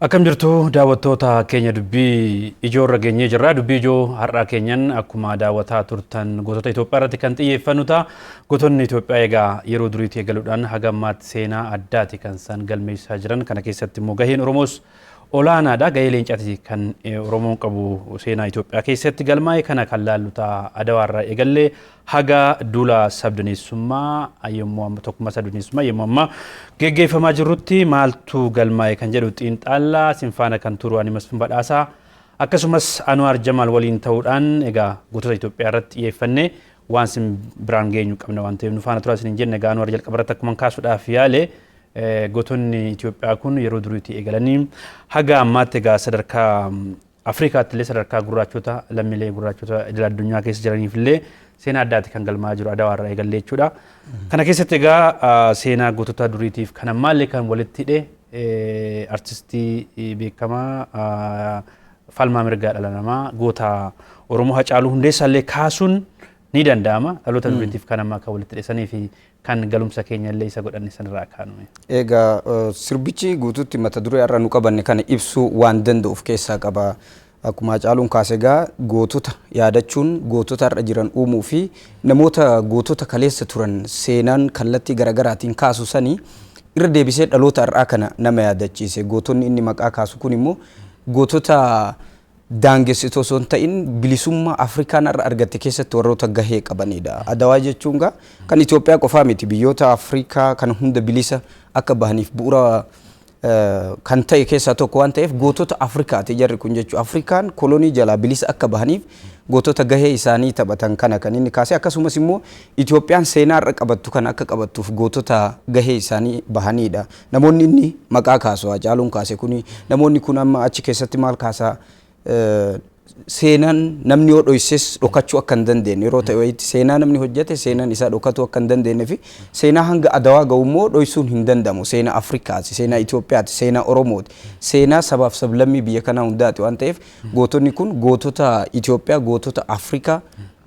Akkam jirtu daawwattoota keenya dubbii ijoo irra geenyee jirra. Dubbii ijoo har'aa keenyan akkuma daawwataa turtan gootota Itoophiyaa irratti kan xiyyeeffannu ta'a. Gootonni Itoophiyaa egaa yeroo duriitti eegaluudhaan haga ammaatti seenaa addaati kan isaan galmeessaa jiran. Kana keessatti immoo gaheen Oromoos olaanaadha. Gahee leencaati kan Oromoon qabu seenaa Itoophiyaa keessatti galmaa'e kana kan laallu ta'a. Adawaarraa eegallee haga duula sabdaneessummaa yommuu amma tokkummaa sabdaneessummaa yommuu amma geggeeffamaa jirrutti maaltu galmaa'e kan jedhu xiinxallaa sinfaana kan turu ani Masfin Badhaasaa akkasumas Anwaar Jamaal waliin ta'uudhaan egaa gootota Itoophiyaa irratti xiyyeeffannee waan sin biraan geenyu qabna waan ta'eef nu faana turaa isin jenne egaa Anwaar jalqaba irratti akkuma kaasuudhaaf yaale gootonni Itoophiyaa kun yeroo duriitti eegalanii haga ammaatti egaa sadarkaa Afrikaatti illee sadarkaa gurraachota lammiilee gurraachota idil addunyaa keessa jiraniif illee seenaa addaati kan galmaa jiru Adawaarraa eegallee jechuudha. Kana keessatti egaa seenaa gootota duriitiif kan ammaallee kan walitti hidhe artistii beekamaa falmaa mirgaa dhala namaa goota Oromoo Hacaaluu Hundeessaallee kaasuun ni danda'ama. Dhaloota duriitiif kan ammaa kan walitti hidhesanii fi kan galumsa keenya illee isa godhanne sanirraa kaanu. Egaa sirbichi guutuutti mata duree irra nu qabanne kana ibsuu waan danda'uuf keessaa qaba. Akkuma Hacaaluun kaase egaa gootota yaadachuun gootota irra jiran uumuu fi namoota gootota kaleessa turan seenaan kallattii garaagaraatiin kaasu sanii irra deebisee dhaloota irraa kana nama yaadachiise. Gootonni inni maqaa kaasu kun immoo gootota daangessitoo osoo hin ta'in bilisummaa Afrikaan irra argatte keessatti warroota gahee qabanidha. Adawaa jechuun egaa kan Itoophiyaa qofaa miti biyyoota Afrikaa kan hunda bilisa akka bahaniif bu'uura kan ta'e keessaa tokko waan ta'eef gootota Afrikaati jarri kun jechuudha. Afrikaan kolonii jalaa bilisa akka bahaniif gootota gahee isaanii taphatan kana kan inni kaase akkasumas immoo Itoophiyaan seenaa irra qabattu kan akka qabattuuf gootota gahee isaanii bahanidha. Namoonni inni maqaa kaasu Hacaaluun kaase kuni namoonni kun amma achi keessatti maal kaasaa seenaan namni yoo dhoyses dhokachuu akka hin dandeenye yeroo ta'e seenaa namni hojjete seenaan isaa dhokatu akka hin dandeenye fi seenaa hanga Adawaa ga'u immoo dhoysuun hin danda'amu. Seenaa Afrikaati, seenaa Itoophiyaati, seenaa Oromooti, seenaa sabaaf sablammii biyya kanaa hundaati waan ta'eef gootonni kun gootota Itoophiyaa, gootota Afrikaa,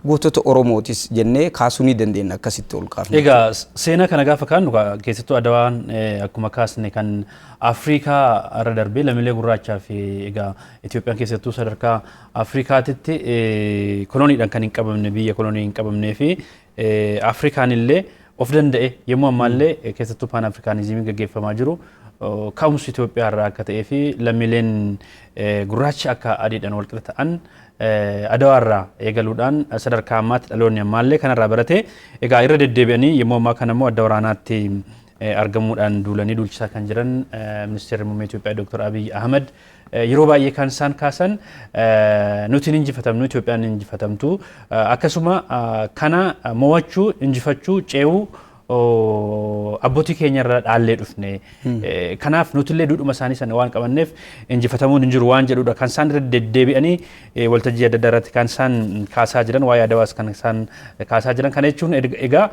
gootota Oromootis jennee kaasuu ni dandeenya akkasitti ol kaafne. Egaa seenaa kana gaafa kaannu keessattuu Adawaan akkuma kaasne kan Afrikaa irra darbee lammiilee gurraachaa fi egaa Itoophiyaan keessattuu sadarkaa Afrikaatitti koloniidhaan kan hin qabamne biyya kolonii hin qabamnee fi Afrikaan illee of danda'e yommuu ammaallee keessattuu paan Afrikaanizimiin gaggeeffamaa jiru ka'umsi Itoophiyaa irraa akka ta'ee fi lammiileen gurraacha akka adiidhaan wal qixa ta'an Adawaarraa eegaluudhaan sadarkaa ammaatti dhaloonni ammaallee kanarraa barate egaa irra deddeebi'anii yommuu ammaa kana immoo adda waraanaatti argamuudhaan duulanii duulchisaa kan jiran ministeerri muummee Itoophiyaa Dr. Abiy Ahmed yeroo baay'ee kan isaan kaasan nuti ni injifatamnu Itoophiyaan ni injifatamtu akkasuma kana mo'achuu injifachuu ce'uu abbootii keenya irraa dhaallee dhufne kanaaf nuti illee duudhuma isaanii sana waan qabanneef injifatamuun hin jiru waan jedhudha kan isaan irra deddeebi'anii waltajjii adda addaa irratti kan isaan kaasaa jiran waa'ee Adawaas kan isaan kaasaa jiran kana jechuun egaa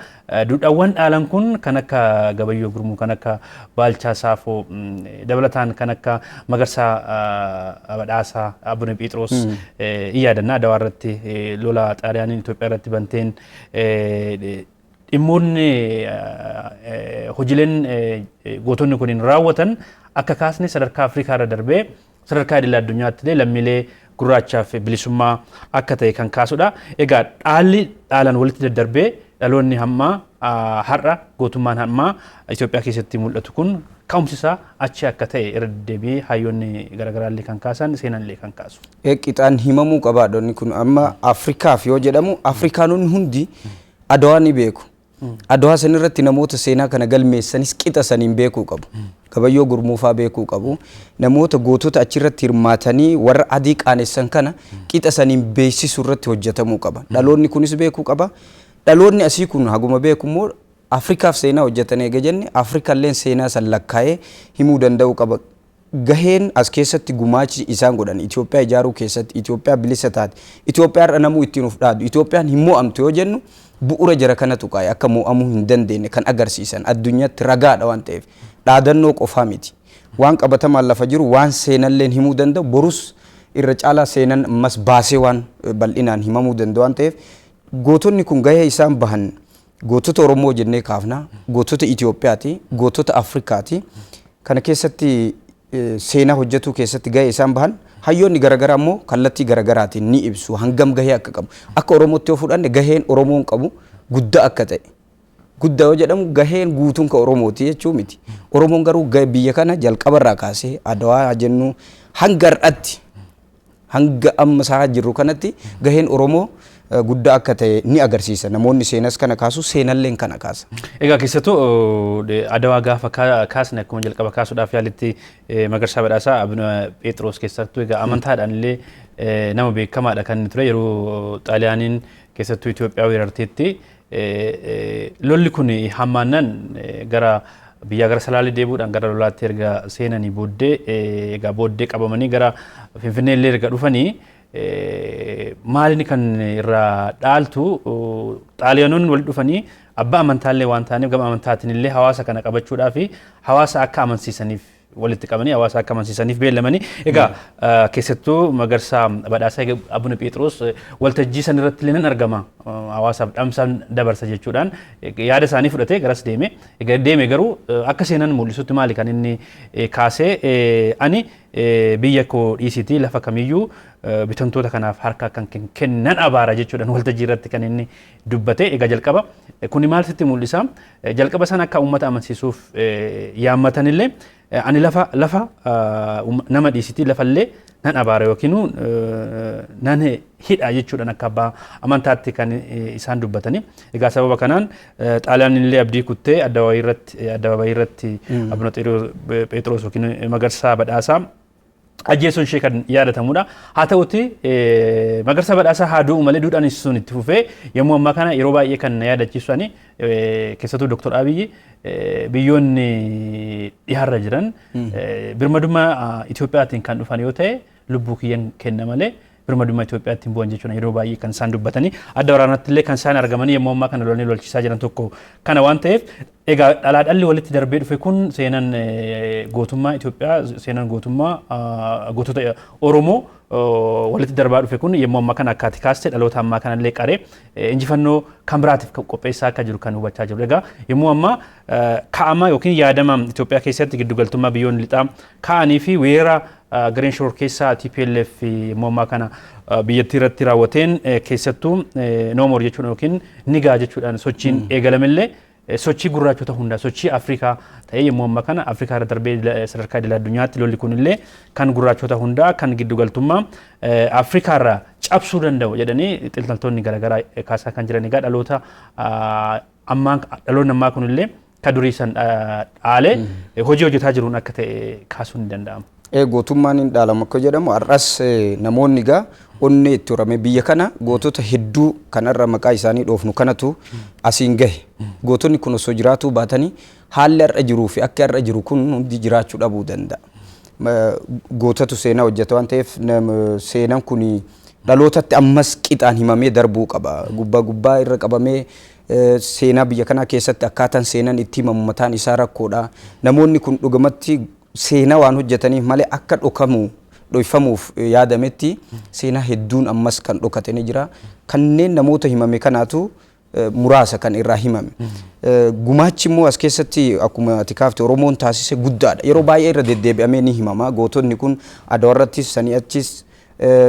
duudhaawwan dhaalan kun kan akka Gabayyoo Gurmuu kan akka Baalchaa Saafoo dabalataan kan akka Magarsaa Badhaasaa Abune Phexros iyyaadannaa Adawaa irratti lola xaaliyaaniin Itoophiyaa irratti banteen dhimmoonni hojiileen gootonni kun raawwatan akka kaasne sadarkaa Afrikaa irra darbee sadarkaa idil addunyaatti illee lammiilee gurraachaaf bilisummaa akka ta'e kan kaasudha. Egaa dhaalli dhaalan walitti daddarbee dhaloonni hamma har'a gootummaan hamma Itoophiyaa keessatti mul'atu kun ka'umsi isaa achi akka ta'e irra deddeebi'ee hayyoonni garaagaraa illee kan kaasan seenaan illee kan kaasu. Qixaan himamuu qabaadhonni kun amma Afrikaaf yoo jedhamu Afrikaanonni hundi Adawaa ni beeku. Adawaa san irratti namoota seenaa kana galmeessanis qixa saniin beekuu qabu. Gabayyoo Gurmuufaa beekuu qabu. Namoota gootota achirratti hirmaatanii warra adii qaanessan kana qixa saniin beeksisuu irratti hojjetamuu qaba. Dhaloonni kunis beekuu qaba. Dhaloonni asii kun haguma beeku immoo Afrikaaf seenaa hojjetan eega jenne Afrikaalleen seenaa san lakkaa'ee himuu danda'uu qaba. Gaheen as keessatti gumaachi isaan godhan Itoophiyaa ijaaruu keessatti Itoophiyaa bilisa taate Itoophiyaa irra namuu ittiin of dhaadu Itoophiyaan hin mo'amtu yoo jennu bu'uura jara kana tuqaa'e akka mo'amuu hin dandeenye kan agarsiisan addunyaatti ragaadha waan ta'eef dhaadannoo qofaa miti waan qabatamaan lafa jiru waan seenalleen himuu danda'u borus irra caalaa seenan ammas baasee waan bal'inaan himamuu danda'u waan ta'eef gootonni kun gahee isaan bahan gootota Oromoo jennee kaafna gootota Itoophiyaati gootota Afrikaati kana keessatti seenaa hojjetuu keessatti gahee isaan bahan hayyoonni garaagaraa immoo kallattii garaagaraatiin ni ibsu hangam gahee akka qabu akka Oromootti yoo fudhanne gaheen Oromoon qabu guddaa akka ta'e guddaa yoo jedhamu gaheen guutuun ka Oromooti jechuu miti Oromoon garuu biyya kana jalqabarraa kaasee Adawaa jennu hanga har'atti hanga amma isaa jirru kanatti gaheen Oromoo guddaa akka ta'e ni agarsiisa namoonni seenas kana kaasu seenalleen kana kaasa. Egaa keessattuu Adawaa gaafa kaasne akkuma jalqaba kaasuudhaaf yaalitti Magarsaa Badhaasaa Abuna Phexros keessattuu egaa amantaadhaan illee nama beekamaadha kan ture yeroo Xaaliyaaniin keessattuu Itoophiyaa weerarteetti lolli kun hammaannan gara biyya gara Salaalee deebuudhaan gara lolaatti erga seenanii booddee egaa booddee qabamanii gara Finfinnee illee erga dhufanii maalini kan irraa dhaaltu Xaaliyaanonni wal dhufanii abbaa amantaallee waan ta'aniif gama amantaatiin illee hawaasa kana qabachuudhaa fi hawaasa akka amansiisaniif walitti qabanii hawaasa akka amansiisaniif beellamanii egaa keessattuu Magarsaa Badhaasaa Abuna Phexros waltajjii san irratti illee nan argama hawaasaaf dhamsaan dabarsa jechuudhaan yaada isaanii fudhatee garas deeme egaa deeme garuu akka seenan mul'isutti maali kan inni kaasee ani biyya koo dhiisitii lafa kamiyyuu bitantoota kanaaf harka kan kennan abaara jechuudhaan waltajjii irratti kan inni dubbate egaa jalqaba kuni maal sitti mul'isa jalqaba san akka uummata amansiisuuf yaammatanillee ani lafa nama dhiisitii lafallee nan abaara yookiin nan hidha jechuudhaan akka abbaa amantaatti kan isaan dubbatanii egaa sababa kanaan Xaaliyaan illee abdii kuttee Adawaa irratti Abuna Phexros yookiin Magarsaa Badhaasaa ajjeesuun ishee kan yaadatamudha. Haa ta'uti Magarsaa Badhaasaa haa du'u malee duudhaan sun itti fufee yommuu ammaa kana yeroo baay'ee kan yaadachiisanii keessattuu Dr. Abiyyi biyyoonni dhiyaarra jiran birmadummaa Itoophiyaatiin kan dhufan yoo ta'e lubbuu kiyyan kenna malee birmadummaa Itoophiyaattiin bu'an jechuudha yeroo baay'ee kan isaan dubbatanii adda waraanaatti illee kan isaan argamanii yommuu ammaa kana lolanii lolchiisaa jiran tokko kana waan ta'eef egaa dhalli walitti darbee dhufe kun seenan gootummaa Itoophiyaa seenan gootummaa gootota Oromoo walitti darbaa dhufe kun yommuu ammaa kana akkaati kaaste dhaloota ammaa kana illee qaree injifannoo kan biraatiif qopheessaa akka jiru kan hubachaa jiru. Egaa yommuu ammaa kaa'ama yookiin yaadama Itoophiyaa keessatti giddugaltummaa biyyoonni lixaa kaa'anii fi weerara gareen shoror keessaa TPLF yommuu ammaa kana biyyattii irratti raawwateen keessattuu noomor jechuudha yookiin nigaa jechuudhaan sochiin eegalamellee sochii gurraachota hundaa sochii Afrikaa ta'ee yommuu ammaa kana Afrikaa irra darbee sadarkaa idil addunyaatti lolli kunillee kan gurraachota hundaa kan giddugaltummaa Afrikaa irraa cabsuu danda'u jedhanii xiinxaltoonni garaagaraa kaasaa kan jiran egaa dhaloonni ammaa kunillee kan durii san dhaalee hojii hojjetaa jiruun akka ta'e kaasuun ni danda'ama. Gootummaan hin dhaalamu akka jedhamu har'as namoonni egaa onnee itti horame biyya kana gootota hedduu kanarra maqaa isaanii dhoofnu kanatu asiin gahe gootonni kun osoo jiraatuu baatanii haalli har'a jiruu fi akka har'a jiru kun hundi jiraachuu dhabuu danda'a. Gootatu seenaa hojjeta waan ta'eef seenaan kun dhalootatti ammas qixaan himamee darbuu qaba. Gubbaa irra qabamee seenaa biyya kanaa keessatti akkaataan seenaan itti himamu mataan isaa rakkoodha. Namoonni kun dhugamatti seenaa waan hojjetaniif malee akka dhoyfamuuf yaadametti seenaa hedduun ammas kan dhokate ni jira. Kanneen namoota himame kanaatu muraasa kan irraa himame. Gumaachi immoo as keessatti akkuma ati kaafte Oromoon taasise guddaadha. Yeroo baay'ee irra deddeebi'amee ni himama. Gootonni kun Adawaarrattis sanii achis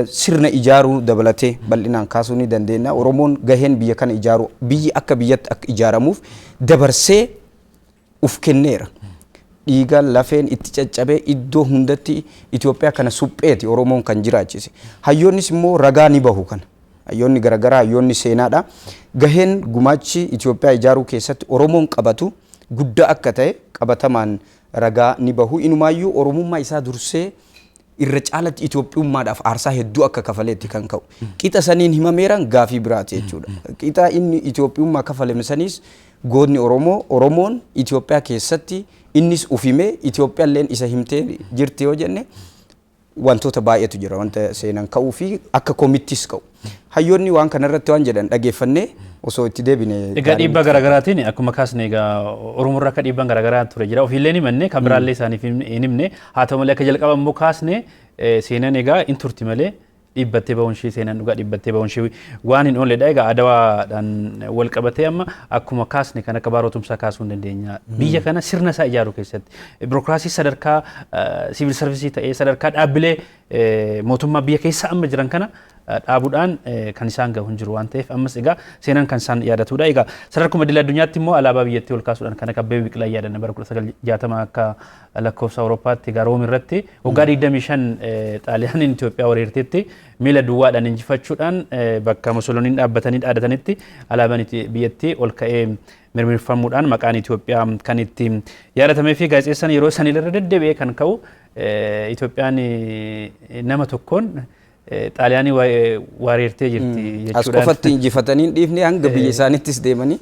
sirna ijaaruu dabalatee bal'inaan kaasuu ni dandeenya. Oromoon gaheen biyya kana ijaaru biyyi akka biyyatti akka ijaaramuuf dabarsee uf kenneera. Dhiiga lafeen itti caccabee iddoo hundatti Itoophiyaa kana supheeti Oromoon kan jiraachise. Hayyoonnis immoo ragaa ni bahu kana. Hayyoonni garaagaraa hayyoonni seenaadha. Gaheen gumaachi Itoophiyaa ijaaruu keessatti Oromoon qabatu guddaa akka ta'e qabatamaan ragaa ni bahu. Inumaayyuu Oromummaa isaa dursee irra caalatti Itoophiyummaadhaaf aarsaa hedduu akka kafaleetti kan ka'u. Qixa saniin himameeran gaafii biraati jechuudha. Qixa inni Itoophiyummaa kafalame sanis gootni Oromoon Itoophiyaa keessatti innis ufimee Itoophiyaalleen isa himtee jirti yoo jenne wantoota baay'eetu jira wanta seenan ka'uu fi akka komittis ka'u. Hayyoonni waan kanarratti waan jedhan dhageeffannee osoo itti deebine. Egaa dhiibbaa garaagaraatiin akkuma kaasne egaa Oromoorraa akka dhiibbaan garaagaraa ture jira. Ofiillee ni manne kan biraallee isaaniif hin himne haa ta'u malee akka jalqaba immoo kaasne seenan egaa in turti malee dhibbattee ba'uun ishee seenaan dhugaa dhibbattee ba'uun ishee waan hin oolledha. Egaa Adawaadhaan wal qabatee amma akkuma kaasne kan akka baarotumsaa kaasuu hin dandeenya. Biyya kana sirna isaa ijaaruu keessatti birookiraasii sadarkaa siivil sarvisii ta'ee sadarkaa dhaabbilee mootummaa biyya keessa amma jiran kana dhaabuudhaan kan isaan gahu hin jiru waan ta'eef ammas egaa seenaan kan isaan yaadatudha. Egaa sadarkuma idil addunyaatti immoo alaabaa biyyattii ol kaasuudhaan kan akka Abbabee Biqilaa yaadanna bara 1960 akka lakkoofsa Awurooppaatti egaa Room irratti waggaa 25 Xaaliyaaniin Itoophiyaa wareerteetti miila duwwaadhaan injifachuudhaan bakka Musolooniin dhaabbatanii dhaadatanitti alaabaan biyyattii ol ka'ee mirmirfamuudhaan maqaan Itoophiyaa kan itti yaadatamee fi gaazexeessaan yeroo san irra deddeebi'ee kan ka'u Itoophiyaan nama tokkoon Xaaliyaanii wareertee jirti jechuudha. As qofatti injifatanii dhiifne hanga biyya isaanittis deemanii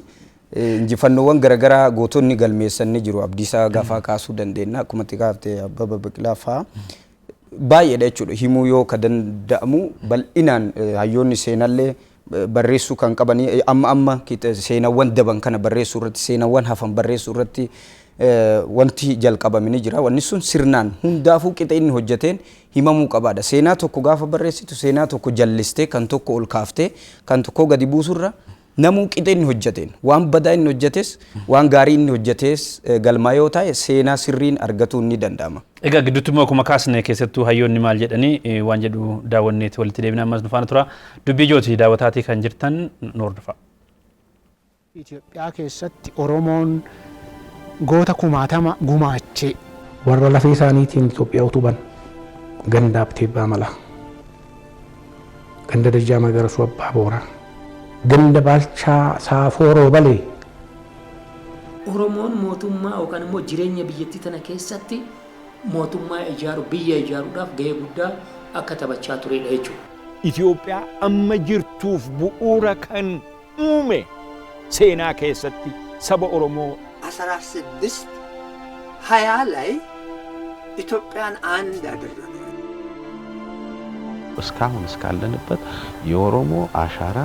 injifannoowwan garaagaraa gootonni galmeessanii jiru. Abdiisaa Gaafaa kaasuu dandeenya. Akkuma xiqqaaftee Abbabee Biqilaa fa'aa baay'eedha jechuudha. Himuu yoo ka danda'amu bal'inaan hayyoonni seenallee barreessuu kan qabanii amma seenawwan daban kana barreessuu irratti seenawwan hafan barreessuu irratti wanti jalqabamanii jira. Wanni sun sirnaan hundaafuu qixa inni hojjeteen himamuu qabaadha. Seenaa tokko gaafa barreessitu seenaa tokko jallistee kan tokko ol kaaftee kan tokko gadi buusurra namuu qixa inni hojjeteen waan badaa inni hojjetes waan gaarii inni hojjetes galmaa yoo ta'e seenaa sirriin argatuun ni danda'ama. Egaa gidduutti immoo akkuma kaasne keessattuu hayyoonni maal jedhanii waan jedhu daawwanneeti walitti deebinee ammas nufaana tura. Dubbii ijooti daawwataatii kan jirtan nu hordofaa. Itoophiyaa keessatti Oromoon goota kumaatama gumaachee warra lafee isaaniitiin Itoophiyaa utuban gandaaf teebbaa mala ganda Dajjaa Magarasuu Abbaa Booraa ganda Baalchaa Saafoo Roobalee. Oromoon mootummaa yookaan immoo jireenya biyyattii tana keessatti mootummaa ijaaru biyya ijaaruudhaaf gahee guddaa akka taphachaa turedha jechuudha. Itoophiyaa amma jirtuuf bu'uura kan uume seenaa keessatti saba Oromoo 1620 ላይ ኢትዮጵያን አንድ አደረገ። እስካሁን እስካለንበት የኦሮሞ አሻራ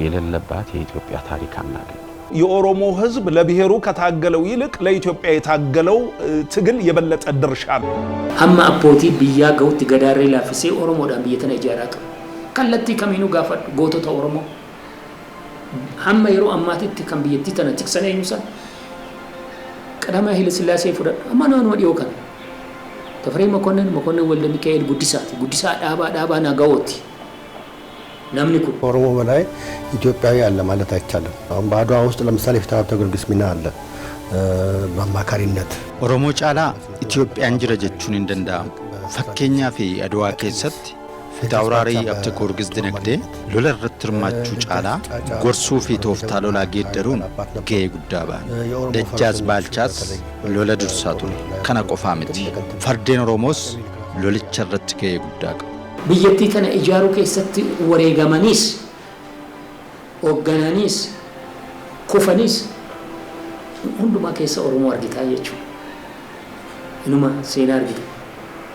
የሌለባት የኢትዮጵያ ታሪክ አናገኝ። የኦሮሞ ሕዝብ ለብሔሩ ከታገለው ይልቅ ለኢትዮጵያ የታገለው ትግል የበለጠ ድርሻ ነው። አማ አቦቲ ብያ ገውት ገዳሬ ላፍሴ ኦሮሞዳን ብየተነ ጃራቱ ከለቲ ከሚኑ ጋፈድ ጎቶታ ኦሮሞ አማ የሮ አማቲት ከም ብየቲ ተነ ትክሰነ ይኑሳ ቀዳማዊ ኃይለ ሥላሴ ፍረ አማናን ወዲው ከነ ተፈሪ መኮንን ወልደ ሚካኤል ጉዲሳ ዳባ ናጋዎት ናምኒኩ ኦሮሞ በላይ ኢትዮጵያዊ አለ ማለት አይቻልም። አሁን በአድዋ ውስጥ ለምሳሌ ፍትሐብተ ጊዮርጊስ ሚና አለ በአማካሪነት ኦሮሞ ጫላ ኢትዮጵያን ጅረ ጀቹን እንደንዳ ፈከኛ ፊ አድዋ ኬሰት ፍትሐውራሪ አብተ ጊዮርጊስ ድነግዴ ሎለ ረትርማቹ ጫላ ጎርሱ ፊ ቶፍታ ሎላ ጌደሩን ገ ጉዳባ ደጃዝ ባልቻስ ሎለ ድርሳቱን ከነ ቆፋምቲ ፈርዴን ኦሮሞስ ሎልቸ ረት ገ ጉዳቅ biyyattii tana ijaaruu keessatti wareegamaniis hooggananiis kufaniis hundumaa keessa Oromoo argitaa jechuudha. Inuma seenaa argita.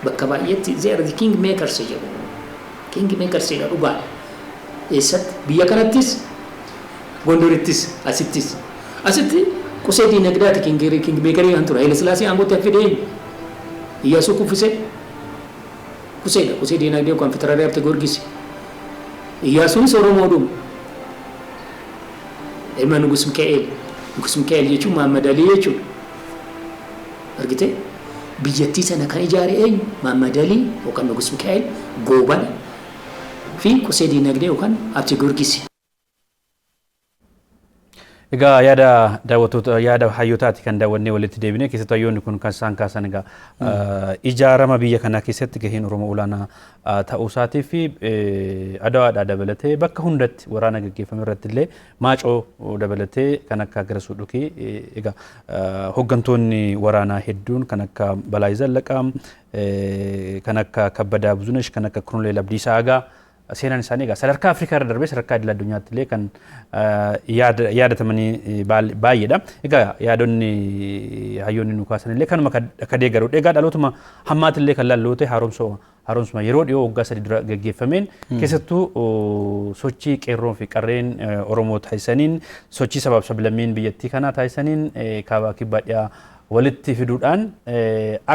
Bakka baay'eetti they are the king makers jedhu. King makers jedha dhugaa. Eessatti biyya kanattis Gondorittis asitti qusee diinagdaati king makerii kan ture. Haile Sillaasee aangootti fidee Iyyaasuu kuffisee kusee diinagdee kan fitaraadhaa Abte Giyoorgis Iyyaasuunis Oromoodhuma ilma Nugus Mikaa'el jechuun Mahammad Alii jechuudha. Argitee biyyattii sana kan ijaare eenyu Mahammad Alii yookaan Nugus Mikaa'el Goobana fi kusee diinagdee yookaan Abte Giyoorgis. Egaa yaada hayyotaati kan daawwannee walitti deebinee keessattuu hayyoonni kun kan isaan kaasan egaa ijaarama biyya kanaa keessatti gaheen Oromoo olaanaa ta'uu isaatii fi Adawaadhaa dabalatee bakka hundatti waraana gaggeeffame irratti illee maacoo dabalatee kan akka Garasuu Dhukii egaa hooggantoonni waraanaa hedduun kan akka Balaayii Zallaqaa kan akka Kabbadaa Buzunesh kan akka Koloneel Abdiisaa Agaa seenaan isaanii egaa sadarkaa Afrikaa irra darbee sadarkaa idil addunyaatti illee kan yaadatamanii baay'eedha. Egaa yaadonni hayyoonni nu kaasan illee kanuma akka deeggarudha. Egaa dhalootuma hammaati illee kan lalloote haaromsuma yeroo dhiyoo waggaa 3 dura gaggeeffameen keessattuu sochii qeerroon fi qarreen Oromoo taasisaniin sochii sabaaf sablammiin biyyattii kanaa taasisaniin kaabaa kibbaa dhiyaa walitti fiduudhaan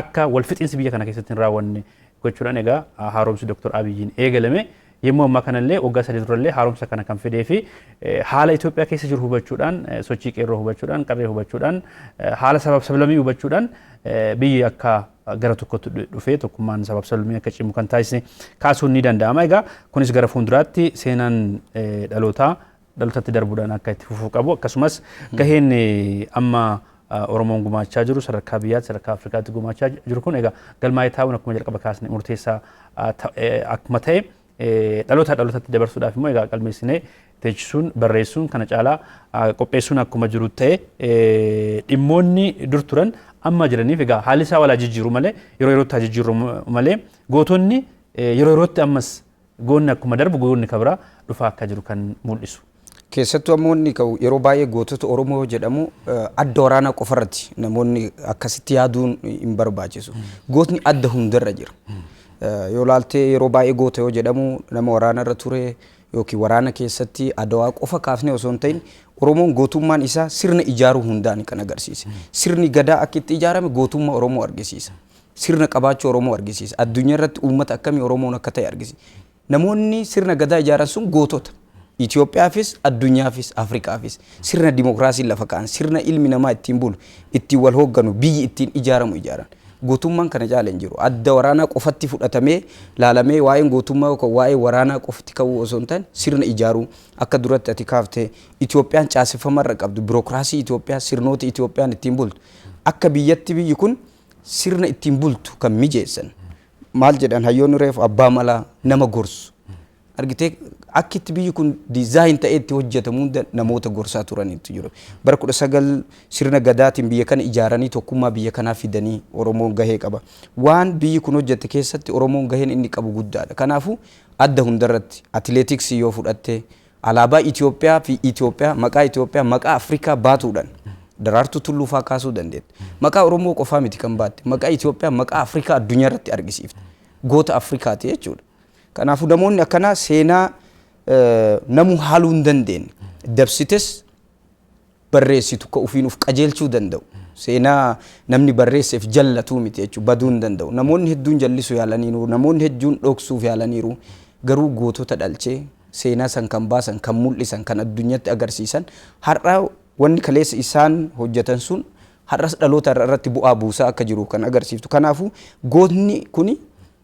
akka wal fixinsi biyya kana keessatti hin raawwanne gochuudhaan egaa haaromsi Dr. Abiyyiin eegalame yemmuu ammaa kanallee waggaa sadii durallee haaromsa kana kan fidee fi haala Itoophiyaa keessa jiru hubachuudhaan sochii qeerroo hubachuudhaan qarree hubachuudhaan haala sabab sablammii hubachuudhaan biyyi akka gara tokkotti dhufee tokkummaan sabab sablammii akka cimu kan taasise kaasuun ni danda'ama. Egaa kunis gara fuulduraatti seenaan dhalootatti darbuudhaan akka itti fufuu qabu akkasumas gaheen amma Oromoon gumaachaa jiru sadarkaa biyyaatti sadarkaa Afrikaatti gumaachaa jiru kun egaa galmaa'ee taa'uun akkuma jalqaba kaasne murteessaa akkuma ta'e dhalootatti dabarsuudhaaf immoo egaa qalmeessinee teechisuun barreessuun kana caalaa qopheessuun akkuma jiru ta'e dhimmoonni dur turan amma jiraniif egaa haalli isaa walaa jijjiiru malee yeroo yerootti jijjiiru malee gootonni yeroo yerootti ammas goonni akkuma darbu goonni kabira dhufaa akka jiru kan mul'isu. Keessattuu ammoonni yeroo baay'ee gootota Oromoo jedhamu adda waraanaa qofarratti namoonni akkasitti yaaduun hin barbaachisu. Gootni adda hundarra jira. Yoo laaltee yeroo baay'ee goota yoo jedhamu nama waraanarra ture yookiin waraana keessatti adawaa qofa kaafnee osoo hin ta'in Oromoon gootummaan isaa sirna ijaaruu hundaan kan agarsiisa. Sirni gadaa akka itti ijaarame gootummaa Oromoo argisiisa. Sirna qabaachuu Oromoo argisiisa. Addunyaa irratti uummata akkamii Oromoon akka ta'e argisiisa. Namoonni sirna gadaa ijaaran sun gootota. Itoophiyaafis addunyaafis Afrikaafis sirna dimokiraasii lafa kaa'an sirna ilmi namaa ittiin bulu ittiin wal hoogganu biyyi ittiin ijaaramu ijaaran. Gootummaan kana caaleen jiru. Adda waraanaa qofatti fudhatamee laalamee waa'een gootummaa yookaan waa'ee waraanaa qofatti ka'uu osoo hin taane sirna ijaaruu akka duratti ati kaaftee Itoophiyaan caasifamarra qabdu birookiraasii Itoophiyaa sirnoota Itoophiyaan ittiin bultu akka biyyatti biyyi kun sirna ittiin bultu kan mijeessan maal jedhan hayyoonni reefu abbaa malaa nama gorsu argitee akka itti biyyi kun dizaayin ta'ee itti hojjetamu namoota gorsaa turaniitu jiru. Bara 19 sirna gadaatiin biyya kana ijaaranii tokkummaa biyya kanaa fidanii Oromoon gahee qaba. Waan biyyi kun hojjette keessatti Oromoon gaheen inni qabu guddaadha. Kanaafuu adda hundarratti atileetiksii yoo fudhatte alaabaa Itoophiyaa fi Itoophiyaa maqaa Afrikaa baatuudhaan daraartuu tulluu fa'aa kaasuu dandeetta. Maqaa Oromoo qofaa miti kan baatte maqaa Itoophiyaa maqaa Afrikaa addunyaa irratti argisiifte. Goota Afrikaati jechuudha. Kanaafuu namoonni akkanaa seenaa namu haaluu hin dandeenye dabsites barreessitu ka ufiin uf qajeelchuu danda'u. Seenaa namni barreesseef jallatuu miti jechuudha baduu hin danda'u. Namoonni hedduun jallisuu yaalaniiru namoonni hedduun dhoksuuf yaalaniiru garuu gootota dhalchee seenaa san kan baasan kan mul'isan kan addunyatti agarsiisan har'a wanni kaleessa isaan hojjetan sun har'as dhaloota irratti bu'aa buusaa akka jiru kan agarsiiftu. Kanaafuu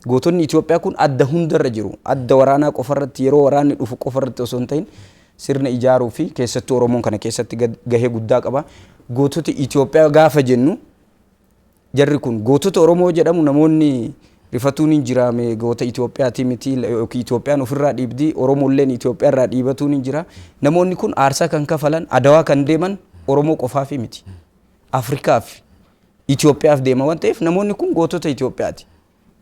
gootonni Itoophiyaa kun adda hundarra jiru. Adda waraanaa qofarratti yeroo waraanni dhufu qofarratti osoo hin ta'in sirna ijaaruu fi keessattuu Oromoon kana keessatti gahee guddaa qaba. Gootota Itoophiyaa gaafa jennu jarri kun gootota Oromoo jedhamu namoonni rifatuun hin jiraame goota Itoophiyaati miti yookiin Itoophiyaan ofirraa dhiibdi Oromoolleen Itoophiyaa irraa dhiibatuun hin jira. Namoonni kun aarsaa kan kafalan adawaa kan deeman Oromoo qofaaf miti. Afrikaaf Itoophiyaaf deema waan ta'eef namoonni kun gootota Itoophiyaati.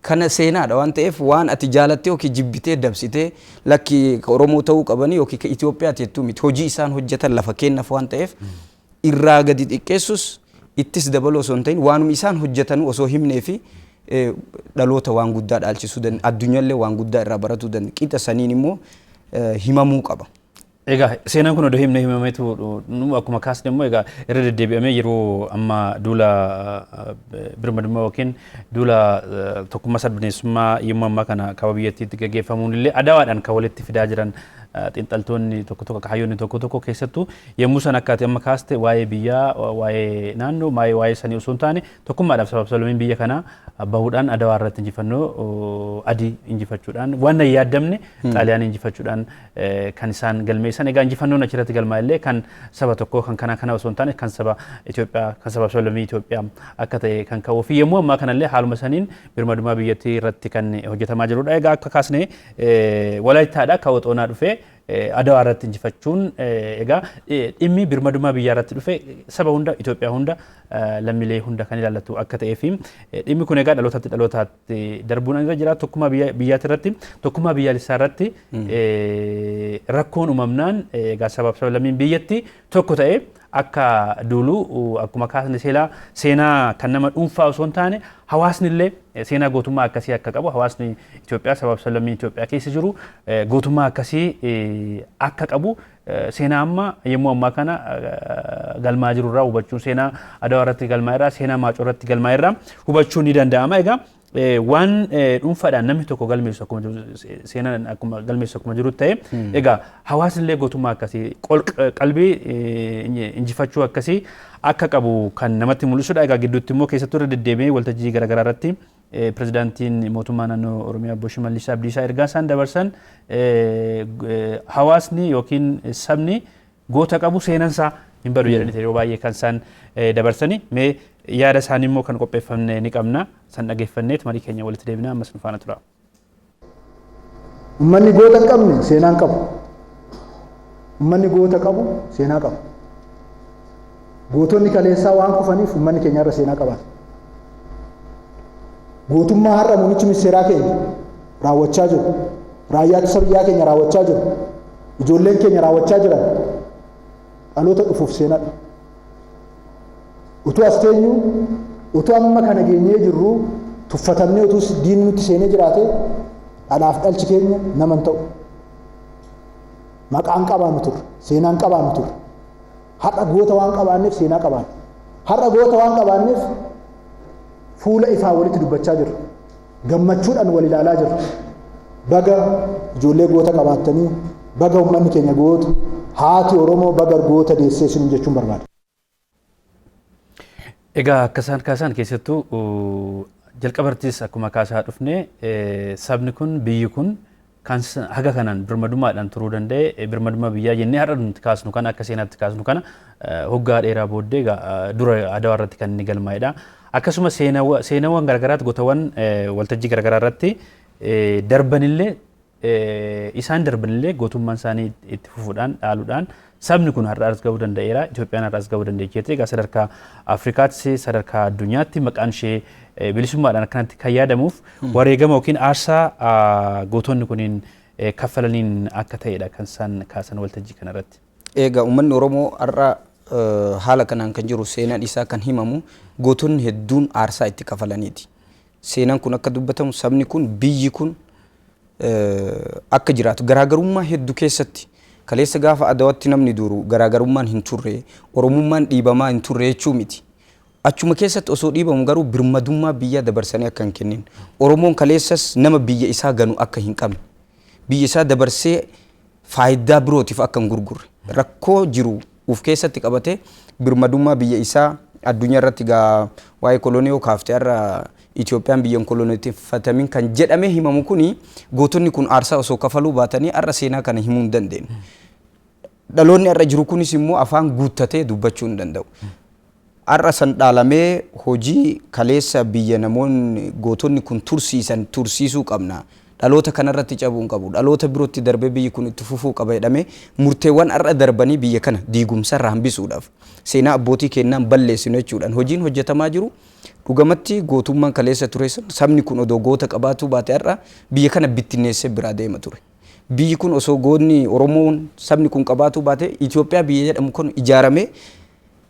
Kana seenaadha waan ta'eef waan ati jaalattee yookiin jibbitee dabsitee lakki Oromoo ta'uu qabanii yookiin Itoophiyaati jettuu miti. Hojii isaan hojjetan lafa kennaaf waan ta'eef irraa gadi xiqqeessus ittis dabaluu osoo hin ta'in waanuma isaan hojjetan osoo himnee fi dhaloota waan guddaa dhaalchisuu danda'a. Addunyaallee waan guddaa irraa baratuu danda'a. Qixa saniin immoo himamuu qaba. Egaa seenaan kun odoo himne himameetu akkuma kaasne immoo egaa irra deddeebi'amee yeroo amma duula birmadummaa yookiin duula tokkummaa sabdaneessummaa yemmuu ammaa kana kaaba biyyattiitti gaggeeffamuun illee adawaadhaan kan walitti fidaa jiran xiinxaltoonni tokko hayyoonni tokko keessattuu yemmuu san akka ati amma kaaste waa'ee biyyaa waa'ee naannoo waa'ee sanii osoo hin taane tokkummaadhaaf sabab-sablammiin biyya kanaa bahuudhaan adawaa irratti injifannoo adii injifachuudhaan waan hin yaaddamne xaaliyaan injifachuudhaan kan isaan galmeessan. Egaa injifannoon achirratti galmaa illee kan saba tokkoo kan kana osoo hin taane kan saba Itoophiyaa kan sabab-sablammii Itoophiyaa akka ta'e kan ka'uu fi yemmuu ammaa kanallee haaluma saniin birmadummaa biyyattii irratti kan hojjetamaa jirudha. Egaa akka kaasne Walaayittaadha kan Woxoonaa dhufee adawaa irratti injifachuun egaa dhimmi birmadummaa biyyaa irratti dhufe saba hunda Itoophiyaa hunda lammiilee hunda kan ilaallatu akka ta'ee fi dhimmi kun egaa dhalootaatti darbuun irra jira. Tokkummaa biyyaatti irratti tokkummaa biyyaalessaa irratti rakkoon uumamnaan egaa sabab-sablammiin biyyatti tokko ta'ee akka duulu akkuma kaasne seenaa kan nama dhuunfaa osoo hin taane hawaasni illee seenaa gootummaa akkasii akka qabu hawaasni Itoophiyaa sabab-sablammiin Itoophiyaa keessa jiru gootummaa akkasii akka qabu seenaa amma yemmuu ammaa kana galmaa jiru irraa hubachuun seenaa adawaa irratti galmaa irraa seenaa maacoo irratti galmaa irraa hubachuun ni danda'ama. Egaa waan dhuunfaadhaan namni tokko galmeessu akkuma seenaan akkuma galmeessu akkuma jiru ta'e egaa hawaasni illee gootummaa akkasii qalbii injifachuu akkasii akka qabu kan namatti mul'isudha. Egaa gidduutti immoo keessattuu irra deddeebi'ee waltajjii garaagaraa irratti pirezidaantiin mootummaa naannoo Oromiyaa Obbo Shimallis Abdiisaa ergaa isaan dabarsan hawaasni yookiin sabni goota qabu seenansaa hin badu jedhanii yeroo baay'ee kan isaan dabarsanii mee yaada isaanii immoo kan qopheeffamne ni qabna san dhageeffanneet marii keenya walitti deebinaa ammas nu faana tura. Uummanni goota hin qabne seenaan qabu. Uummanni goota qabu seenaa qabu. Gootonni kaleessaa waan kufaniif uummanni keenya irra seenaa qaban. Gootummaa har'a muummichi ministeeraa keenya raawwachaa jiru. Raayyaa ittisa biyyaa keenya raawwachaa jiru. Ijoolleen keenya raawwachaa jiran dhaloota dhufuuf seenaadha. Utuu as teenyu utuu amma kana geenyee jirru tuffatamnee utuu diinni nutti seenee jiraate dhalaaf dhalchi keenya nama hin ta'u. Maqaan qabaannu turre, seenaan qabaannu turre. Har'a goota waan qabaanneef seenaa qabaanna. Har'a goota waan qabaanneef fuula ifaa walitti dubbachaa jirra. Gammachuudhaan wal ilaalaa jirra. Baga ijoollee goota qabaattanii, baga uummanni keenya goota, haati Oromoo baga goota deessee isin jechuun barbaada. Egaa akka isaan kaasan keessattuu jalqabartis akkuma kaasaa dhufne sabni kun biyyi kun kan haga kanaan birmadummaadhaan turuu danda'e birmadummaa biyyaa jennee har'a nuti kaasnu kana akka seenaatti kaasnu kana hoggaa dheeraa booddee dura Adawaa irratti kan inni galmaa'edha. Akkasuma seenaawwan garaagaraatti gootawwan waltajjii garaagaraa irratti darbanillee isaan darbanillee gootummaan isaanii itti fufuudhaan dhaaluudhaan sabni kun har'aas gahuu danda'eera. Itoophiyaan har'aas gahuu dandeecheeti. Egaa sadarkaa Afrikaattis sadarkaa addunyaatti maqaan ishee bilisummaadhaan akkanatti kan yaadamuuf wareegama yookiin aarsaa gootonni kuniin kaffalaniin akka ta'edha kan isaan kaasan waltajjii kanarratti. Egaa uummanni Oromoo har'a haala kanaan kan jiru seenaan isaa kan himamu gootonni hedduun aarsaa itti kafalaniiti. Seenaan kun akka dubbatamu sabni kun biyyi kun akka jiraatu garaagarummaa hedduu keessatti kaleessa gaafa Adawaatti namni duru garaagarummaan hin turre Oromummaan dhiibamaa hin turre jechuu miti. Achuma keessatti osoo dhiibamu garuu birmadummaa biyyaa dabarsanii akka hin kennin. Oromoon kaleessas nama biyya isaa ganu akka hin qabne. Biyya isaa dabarsee faayidaa birootiif akka hin gurgurre. Rakkoo jiru uf keessatti qabatee birmadummaa biyya isaa addunyaa irratti waa'ee koloniyoo kaaftee irra Itoophiyaan biyyan koloneeffatamin kan jedhamee himamu kuni gootonni kun aarsaa osoo kafaluu baatanii har'a seenaa kana himuu hin dandeenye. Dhaloonni har'a jiru kunis immoo afaan guuttatee dubbachuu hin danda'u. Har'a san dhaalamee hojii kaleessa biyya namoonni gootonni kun tursiisan tursiisuu qabna. Dhaloota kanarratti cabuu hin qabu. Dhaloota birootti darbee biyyi kun itti fufuu qaba jedhamee murteewwan har'a darbanii biyya kana diigumsarraa hambisuudhaaf seenaa abbootii keenyaan balleessinu jechuudhaan hojiin hojjetamaa jiru. Dhugamatti gootummaan kaleessa ture sabni kun odoo goota qabaatu baate har'a biyya kana bittinneessee biraa deema ture. Biyyi kun osoo goonni Oromoon sabni kun qabaatu baate Itoophiyaa biyya jedhamu kun ijaaramee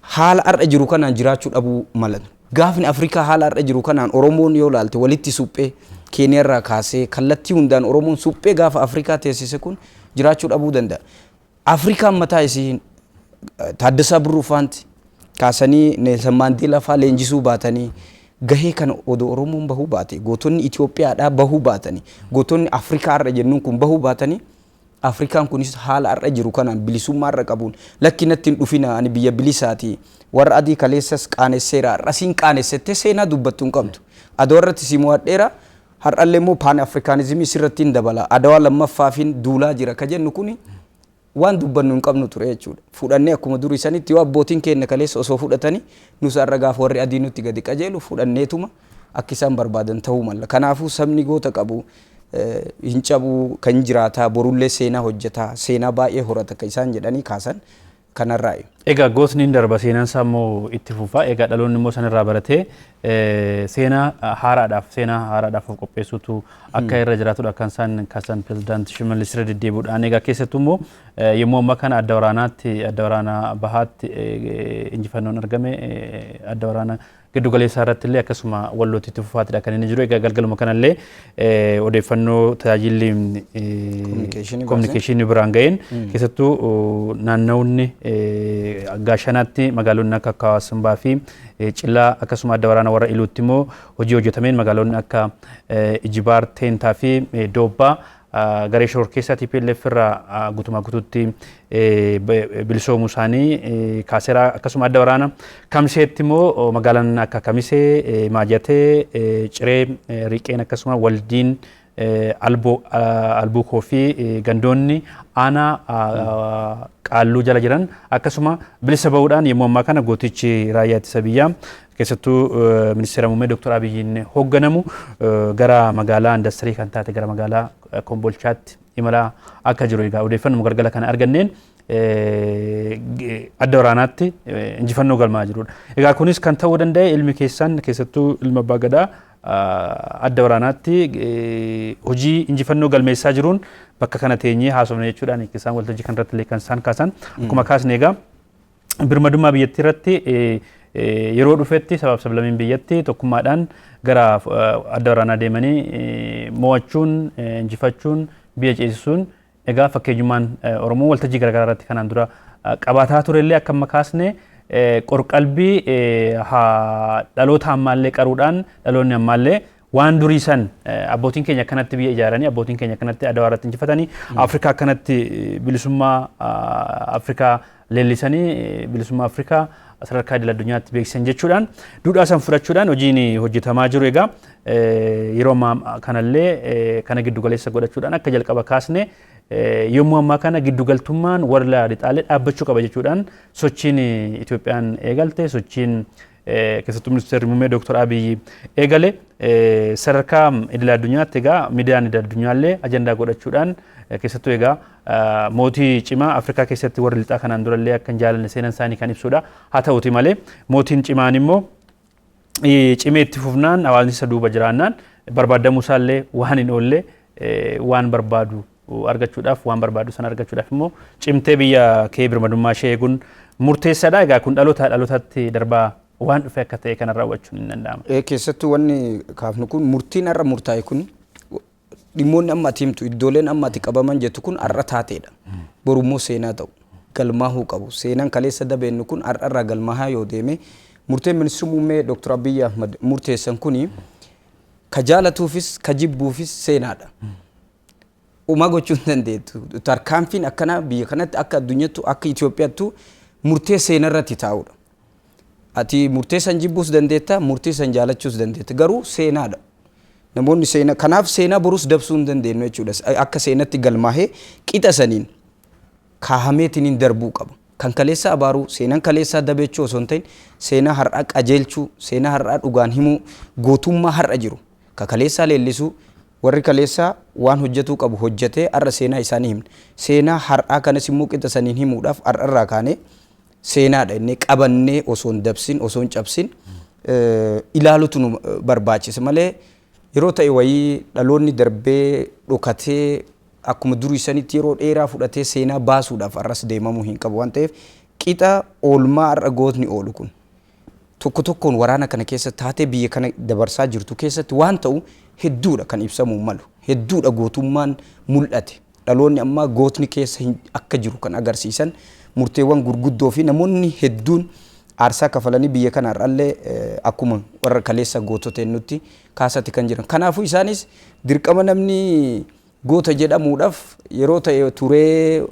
haala har'a jiru kanaan jiraachuu dhabuu malan. Gaafni Afrikaa haala har'a jiru kanaan Oromoon yoo laalte walitti suphee Keeniyaarraa kaasee kallattii hundaan Oromoon suphee gaafa Afrikaa teessise kun jiraachuu dhabuu danda'a. Afrikaan mataa isii Taaddasaa Birruufaanti kaasanii Neelsan Maandeelaa fa'aa leenjisuu baatanii gahee kana odoo Oromoon bahuu baate gootonni Itoophiyaadhaa bahuu baatanii gootonni Afrikaa har'a jennuun kun bahuu baatanii Afrikaan kunis haala har'a jiru kanaan bilisummaa har'a qabuun lakkinatti hin dhufina ani biyya bilisaati warra adii kaleessas qaanesseera har'asiin qaanessettee seenaa dubbattuu hin qabdu. Adawaa irratti si mo'adheera har'allee immoo paan afrikaanizimii sirratti hin dabala Adawaa lammaffaafin duulaa jira ka jennu kuni waan dubbannu hin qabnu ture jechuudha. Fudhannee akkuma durii sanitti yoo abbootiin keenya kaleessa osoo fudhatanii nus har'a gaafa warri adii nutti gadi qajeelu fudhanneetuma akka isaan barbaadan ta'uu malla. Kanaafuu sabni goota qabu hin cabuu kan jiraataa borullee seenaa hojjetaa seenaa baay'ee horata kan isaan jedhanii kaasan kanarraa. Egaa gootni hin darba seenaan isaa immoo itti fufa. Egaa dhaloonni immoo sanarraa baratee seenaa haaraadhaaf of qopheessuutu akka irra jiraatudha kan isaan kaasan pirezidaantii Shimallis irra deddeebi'uudhaan. Egaa keessattuu immoo yommuu ammaa kana adda waraanaa bahaatti injifannoon argame adda waraanaa giddu galeessaa irratti illee akkasuma wallootti itti fufaatidha kan inni jiru. Egaa galgaluma kanallee odeeffannoo tajaajilli kominikeeshinii biraan ga'een keessattuu naannawni gaashanaatti magaalonni akka Kawaasimbaa fi Cillaa akkasuma adda waraana warra Iluutti immoo hojii hojjetameen magaalonni akka Ijibaar, Teentaa fi Doobbaa garee shoror keessaa TPLF irraa guutumaa guutuutti bilisoomuu isaanii kaaseera. Akkasuma adda waraana Kamiseetti immoo magaalaan akka Kamisee, Maajatee, Ciree, Riqeen akkasuma Waldiin, Albuukoo fi gandoonni aanaa Qaalluu jala jiran akkasuma bilisa ba'uudhaan yommuu ammaa kana gootichi raayyaa ittisa biyyaa keessattuu ministeera muummee Dr. Abiyyiin hoogganamu gara magaalaa indastirii kan taate gara magaalaa Kombolchaatti imalaa akka jiru. Egaa odeeffannoo galgala kana arganneen adda waraanaatti injifannoo galmaa jirudha. Egaa kunis kan ta'uu danda'e ilmi keessan keessattuu ilma abbaa gadaa adda waraanaatti hojii injifannoo galmeessaa jiruun bakka kana teenyee haasofna jechuudhaan isaan waltajjii kanarratti illee kan isaan kaasan akkuma kaasne egaa birmadummaa biyyattii irratti yeroo dhufetti sabab sablammiin biyyatti tokkummaadhaan gara adda waraanaa deemanii mo'achuun injifachuun biyya ceesisuun egaa fakkeenyummaan Oromoo waltajjii garaagaraa irratti kanaan dura qabaataa turellee akka amma kaasne qorqalbii dhaloota ammaallee qaruudhaan dhaloonni ammaallee waan durii san abbootiin keenya akkanatti biyya ijaaranii abbootiin keenya akkanatti adawaa irratti injifatanii Afrikaa akkanatti bilisummaa Afrikaa leellisanii bilisummaa Afrikaa sadarkaa idil addunyaatti beeksisan jechuudhaan duudhaa san fudhachuudhaan hojiin hojjetamaa jiru. Egaa yeroo ammaa kanallee kana giddu galeessa godhachuudhaan akka jalqaba kaasne yommuu ammaa kana giddugaltummaan warra lixaalee dhaabbachuu qaba jechuudhaan sochiin Itoophiyaan eegalte sochiin keessattuu ministeerri muummee Dr. Abiyyi eegale sadarkaa idil addunyaatti egaa miidiyaan idil addunyaallee ajandaa godhachuudhaan keessattuu egaa mootii cimaa Afrikaa keessatti warra lixaa kanaan durallee akka hin jaalanne seenan isaanii kan ibsudha. Haa ta'uti malee mootiin cimaan immoo cimee itti fufnaan hawaasni isa duuba jiraannaan barbaadamuu isaallee waan hin oolle waan barbaadu argachuudhaaf waan barbaadu sana argachuudhaaf immoo cimtee biyya kee birmadummaa ishee eeguun murteessaadha. Egaa kun dhalootatti darbaa waan dhufe akka ta'e kana raawwachuun hin danda'ama. Keessattuu wanni kaafnu kun murtiin har'a murtaa'e kun dhimmoonni amma ati himtu iddooleen amma ati qabaman jettu kun har'a taateedha. Borummoo seenaa ta'u galmaahuu qabu. Seenaan kaleessa dabeennu kun har'a irraa galmaahaa yoo deeme murteen ministeerri muummee Dr. Abiyyi Ahmad murteessan kuni ka jaalatuufis ka jibbuufis seenaadha. Uumaa gochuu hin dandeettu. Tarkaanfiin akkana biyya kanatti akka addunyaattu akka Itoophiyaattu murtee seenaa irratti taa'udha. Ati murtee san jibbuus dandeetta, murtee san jaalachuus dandeetta. Garuu seenaadha. Namoonni seenaa kanaaf seenaa boruus dabsuu hin dandeenyu jechuudha. Akka seenatti galmaahee qixa saniin kaahameetiin darbuu qaba. Kan kaleessa abaaruu seenaan kaleessaa dabeechuu osoo hin ta'in seenaa har'aa qajeelchuu, seenaa har'aa dhugaan himuu, gootummaa har'a jiru. Ka kaleessaa leellisuu warri kaleessaa waan hojjetuu qabu hojjetee har'a seenaa isaanii himna. Seenaa har'aa kanas immoo qixa saniin himuudhaaf har'a irraa kaanee seenaadha inni qabannee osoo hin dabsin osoo hin cabsin ilaalutu nu barbaachisa malee yeroo ta'e wayii dhaloonni darbee dhokatee akkuma durii sanitti yeroo dheeraa fudhatee seenaa baasuudhaaf har'as deemamuu hin qabu waan ta'eef qixa oolmaa har'a gootni oolu kun tokko tokkoon waraana kana keessa taatee biyya kana dabarsaa jirtu keessatti waan ta'u hedduudha kan ibsamuu malu hedduudha gootummaan mul'ate dhaloonni ammaa gootni keessa akka jiru kan agarsiisan murteewwan gurguddoo fi namoonni hedduun aarsaa kafalanii biyya kana har'allee akkuma warra kaleessa goototeen nutti kaasatti kan jiran. Kanaafuu isaanis dirqama namni goota jedhamuudhaaf yeroo ta'e turee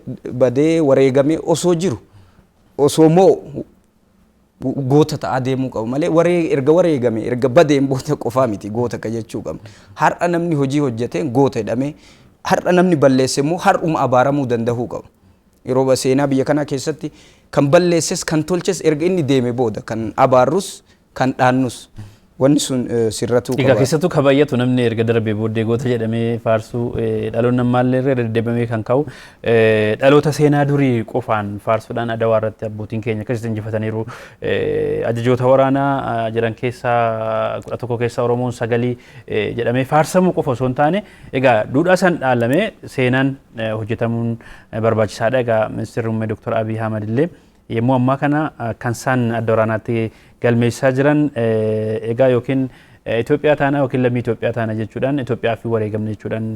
badee wareegamee osoo jiru osoo moo goota ta'aa deemuu qabu malee erga wareegame erga badeen booda qofaa miti goota ka jechuu qabna. Har'a namni hojii hojjetee goota jedhamee har'a namni balleesse immoo har'uma abaaramuu danda'uu qaba. Yeroo seenaa biyya kana keessatti kan balleesses kan tolches erga inni deeme booda kan abaarrus kan dhaannus wanni sun sirratuu qaba. Egaa keessattuu kabayyatu namni erga darbee booddee goota jedhamee faarsuu dhaloonni ammaallee irra deddeebamee kan ka'u dhaloota seenaa durii qofaan faarsuudhaan adawaa irratti abbootiin keenya akkasitti injifataniiru. Ajajoota waraanaa jedhan keessaa 11 keessaa Oromoon 9 jedhamee faarsamuu qofa osoo hin taane egaa duudhaa san dhaalamee seenaan hojjetamuun barbaachisaadha. Egaa ministeerri muummee Dr. Abiyyi Ahmad illee yommuu ammaa kana kan isaan adda waraanaatti galmeessaa jiran egaa yookiin Itoophiyaa taana yookiin lammii Itoophiyaa taana jechuudhaan Itoophiyaa fi wareegamne jechuudhaan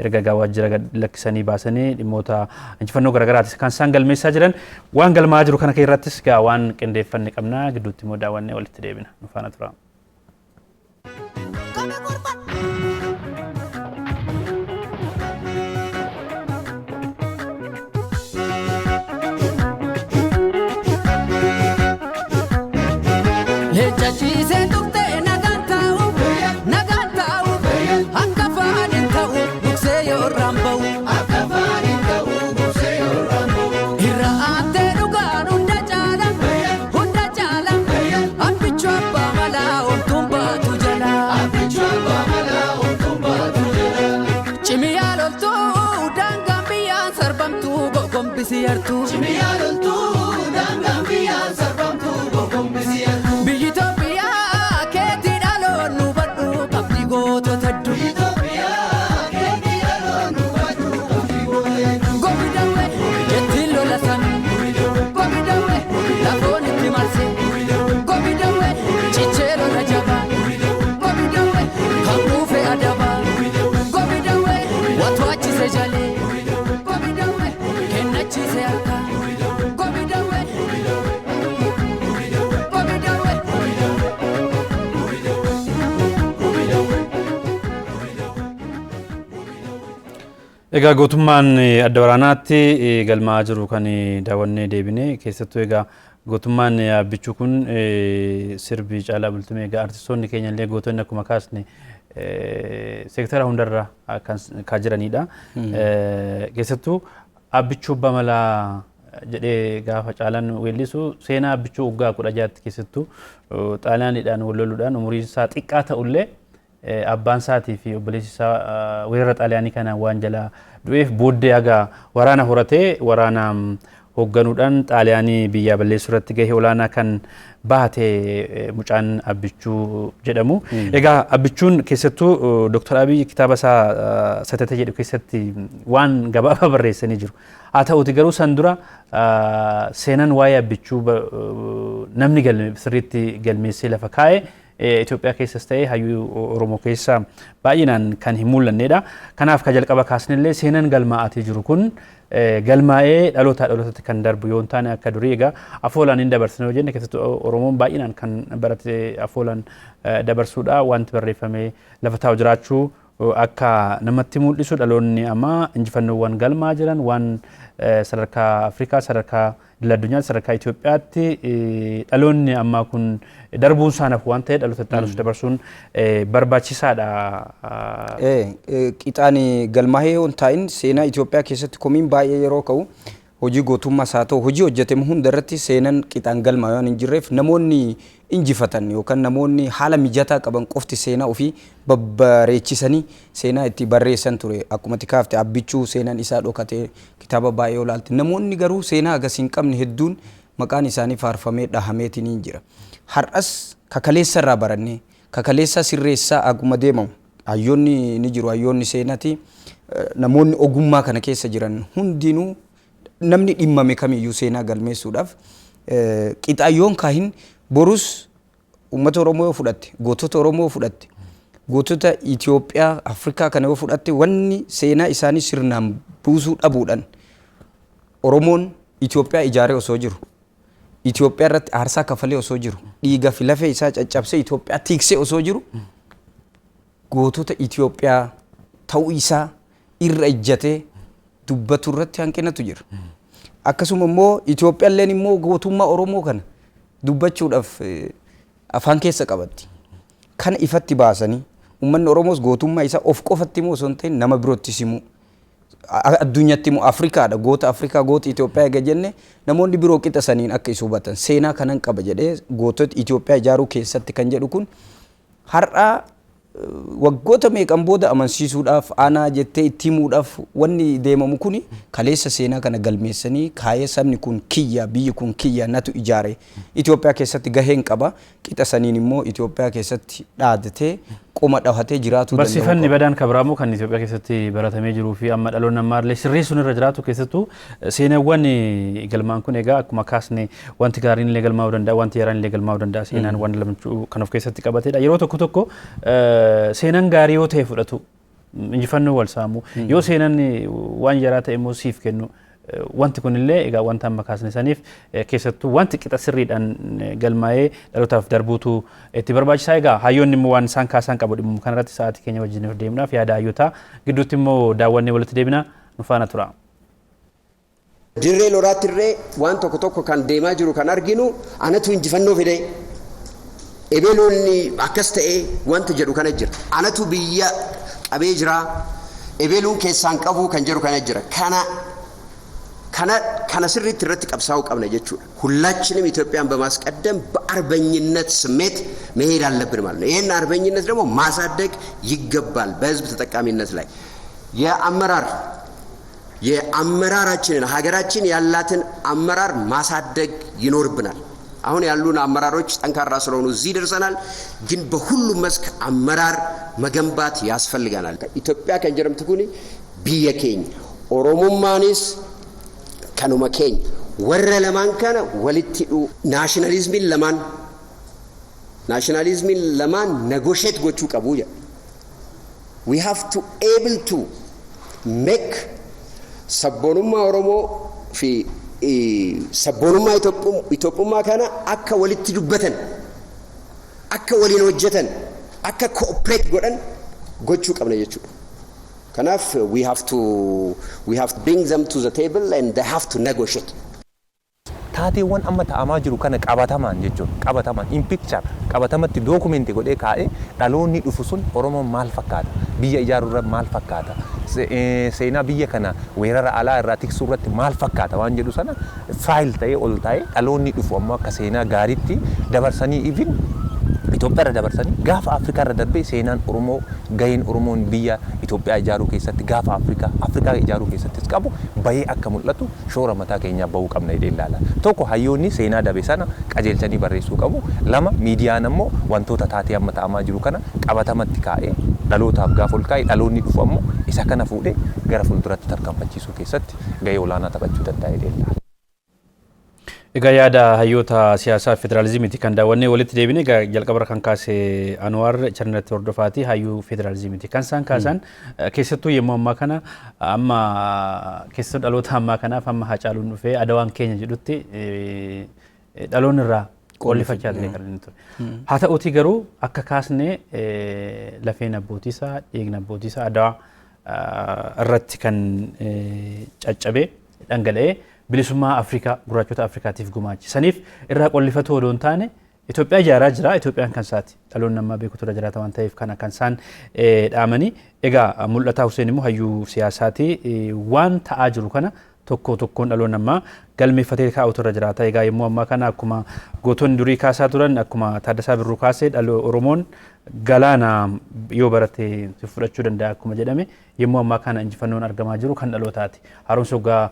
erga waajjira lakkisanii baasanii dhimmoota injifannoo garaagaraatis kan isaan galmeessaa jiran waan galmaa jiru kana keessattis gaa waan qindeeffanne qabna gidduutti immoo daawwannee walitti deebina nu faana tura. Egaa gootummaan adda waraanaatti galmaa jiru kan daawwannee deebine keessattuu egaa gootummaan abbichuu kun sirbi Caalaa Bultumee egaa artistoonni keenya illee gootonni akkuma kaasne seektara hundarra kan jiranidha. Keessattuu abbichuu abbaa malaa jedhee gaafa Caalaan weellisu seenaa abbichuu waggaa 16 keessattuu xaaliyaanidhaan wal loluudhaan umuriin isaa xiqqaa ta'ullee abbaan isaatii fi obboleessi isaa weerara xaaliyaanii kana waan jalaa du'eef booddee egaa waraana horatee waraana hoogganuudhaan xaaliyaanii biyya balleessuu irratti gahee olaanaa kan baate mucaan abbichuu jedhamu. Egaa abbichuun keessattuu Dr. Abiy kitaaba isaa Satata jedhu keessatti waan gabaabaa barreessanii jiru. Haa ta'uuti garuu san dura seenaan waa'ee abbichuu namni sirriitti galmeessee lafa kaa'e Itoophiyaa keessas ta'ee hayyuu Oromoo keessa baay'inaan kan hin mul'annedha. Kanaaf ka jalqaba kaasnellee seenaan galmaa'atee jiru kun galmaa'ee dhalootaa dhalootatti kan darbu yoo taane akka durii egaa afoolaan hin dabarsine yoo jenne keessattuu Oromoon baay'inaan kan barate afoolaan dabarsuudha wanti barreeffamee lafa taa'u jiraachuu akka namatti mul'isu dhaloonni amma injifannoowwan galmaa jiran waan sadarkaa Afrikaa sadarkaa addunyaa sadarkaa Itoophiyaatti dhaloonni ammaa kun darbuun isaanaaf waan ta'e dhaloota itti dabarsuun barbaachisaadha. Qixaan galmaa'ee yoo ta'in seenaa Itoophiyaa keessatti komiin baay'ee yeroo ka'u hojii gootummaas haa ta'u hojii hojjetame hunda irratti seenaan qixaan galmaa'ee waan hin jirreef namoonni injifatan yookaan namoonni haala mijataa qaban qofti seenaa ofii babbareechisanii seenaa itti barreessan ture. Akkuma tikaafte abbichuu seenaan isaa dhokatee kitaaba baay'ee olaalti. Namoonni garuu seenaa agarsiin qabne hedduun maqaan isaanii faarfamee dhahameetiin hin jira. Har'as kakaleessa irraa barannee kakaleessa sirreessaa akkuma deemamu hayyoonni ni jiru hayyoonni seenaati namoonni ogummaa kana keessa jiran hundinuu namni dhimmame kamiyyuu seenaa galmeessuudhaaf qixaayyoon kaahin borus uummata Oromoo yoo fudhatte gootota Oromoo yoo fudhatte gootota Itoophiyaa Afrikaa kana yoo fudhatte wanni seenaa isaanii sirnaan buusuu dhabuudhaan Oromoon Itoophiyaa ijaaree osoo jiru Itoophiyaa irratti aarsaa kafalee osoo jiru dhiiga fi lafee isaa caccabsee Itoophiyaa tiiksee osoo jiru gootota Itoophiyaa ta'uu isaa irra ejjatee dubbatu irratti hanqinatu jira. Akkasuma immoo Itoophiyaalleen immoo gootummaa Oromoo kana dubbachuudhaaf afaan keessa qabatti. Kana ifatti baasanii uummanni Oromoos gootummaa isaa of qofatti immoo osoo hin ta'in nama birootti simu addunyatti immoo Afrikaadha goota Afrikaa goota Itoophiyaa eega jenne namoonni biroo qixa saniin akka isu hubatan seenaa kanan qaba jedhee gootota Itoophiyaa ijaaruu keessatti kan jedhu kun har'a waggoota meeqan booda amansiisuudhaaf aanaa jettee itti himuudhaaf wanni deemamu kuni kaleessa seenaa kana galmeessanii kaayee sabni kun kiyya biyyi kun kiyya natu ijaare Itoophiyaa keessatti gaheen qaba qixa saniin immoo Itoophiyaa keessatti dhaadatee qoma dhahatee jiraatu danda'u. Barsiifanni badaan kabraamoo kan Itoophiyaa keessatti baratamee jiruu fi amma dhaloonni nammaallee sirrii sun irra jiraatu keessattuu seenaawwan galmaan kun egaa akkuma kaasne wanti gaariin illee galmaa'uu danda'a wanti yaraan illee galmaa'uu danda'a seenaan waan lamachuu kan of keessatti qabatedha. Yeroo tokko tokko seenaan gaarii yoo ta'e fudhatu injifannoo wal saamu yoo seenaan waan yaraa ta'e immoo siif kennu wanti kunillee egaa wanta amma kaasne saniif keessattuu wanti qixa sirriidhaan galmaa'ee dhalootaaf darbuutu itti barbaachisaa. Egaa hayyoonni immoo waan isaan kaasan qabu dhimma kanarratti sa'aatii keenya wajjin deemnaaf yaada hayyotaa gidduutti immoo daawwannee walitti deebina nu faana tura. Dirree lolaatirree waan tokko tokko kan deemaa jiru kan arginu anatu injifannoo fide ebeluun akkas ta'ee wanta jedhu kana jira. Anatu biyya qabee jira ebeluun keessaan qabu kan jedhu kana jira. Kana sirriitti irratti qabsaa'uu qabna jechuudha. ሁላችንም ኢትዮጵያን በማስቀደም በአርበኝነት ስሜት መሄድ አለብን ማለት ነው። ይሄን አርበኝነት ደግሞ ማሳደግ ይገባል በህዝብ ተጠቃሚነት ላይ የአመራራችንን ሀገራችን ያላትን አመራር ማሳደግ ይኖርብናል። አሁን ያሉን አመራሮች ጠንካራ ስለሆኑ እዚህ ደርሰናል። ግን በሁሉም መስክ አመራር መገንባት ያስፈልጋናል። ኢትዮጵያ ከንጀረምት ኩኒ ብየ ኬኝ ኦሮሞማኒስ kanuma keenya warra lamaan kana walitti nationalismin lamaan negotiate gochuu qabu jedha. We have to able to make sabboonummaa Oromoo fi sabboonummaa Itoophiyaa kana akka walitti dubbatan akka waliin hojjetan akka cooperate godhan gochuu qabna jechuudha. Kanaf we have to bring them to the table and they have to negotiate. Taateewwan amma ta'amaa jiru kana qabatamaan jechuudha. Qabatamaan in picture qabatamatti dookumentii godhee kaa'ee dhaloonni dhufu sun Oromoon maal fakkaata? Biyya ijaarurra maal fakkaata? Seenaa biyya kana weerara alaa irraa tiksuu irratti maal fakkaata waan jedhu sana faayil ta'ee ol ta'ee dhaloonni dhufu ammoo akka seenaa gaariitti dabarsanii even Itoophiyaa irra dabarsanii gaafa Afrikaa irra darbee seenaan Oromoo gaheen Oromoon biyya Itoophiyaa ijaaruu keessatti gaafa Afrikaa ijaaruu keessattis qabu bahee akka mul'atu shoora mataa keenyaa bahuu qabna jedhee ilaala. Tokko hayyoonni seenaa dabe sana qajeelchanii barreessuu qabu. Lama miidiyaan ammoo wantoota taatee amma ta'amaa jiru kana qabatamatti kaa'ee dhalootaaf gaafa ol kaa'ee dhaloonni dhufu ammoo isa kana fuudhee gara fuulduratti tarkaanfachiisuu keessatti gahee olaanaa taphachuu danda'a jedhee ilaala. Egaa yaada hayyoota siyaasaa federaalizimiiti kan daawwannee walitti deebine egaa jalqaba kan kaase Anwaar Charnatti hordofaati hayyuu federaalizimiiti kan isaan kaasan keessattuu yemmuu ammaa kana amma keessattuu dhaloota ammaa kanaaf amma Hacaaluun dhufee Adawaan keenya jedhutti dhaloonni irraa qollifachaa ture kan inni ture. Haa ta'uutii garuu akka kaasne lafeen abbootii isaa dhiigni abbootii isaa Adawaa irratti kan caccabee dhangala'ee bilisummaa Afrikaa gurraachota Afrikaatiif gumaache. Saniif irraa qollifatu odoo hin taane Itoophiyaa ijaaraa jira. Itoophiyaan kan isaati. Dhaloonni ammaa beekutu irra jiraata waan ta'eef kana kan isaan dhaamanii. Egaa Mul'ataa Hussein immoo hayyuu siyaasaati waan ta'aa jiru kana tokkoon dhaloonni ammaa galmeeffatee kaa'utu irra jiraata. Egaa yemmuu ammaa kana akkuma gootonni durii kaasaa turan akkuma Taaddasaa Birruu kaasee Oromoon galaana yoo barate fudhachuu danda'a akkuma jedhame yemmuu ammaa kana injifannoon argamaa jiru kan dhalootaati. Haaromsa hoggaa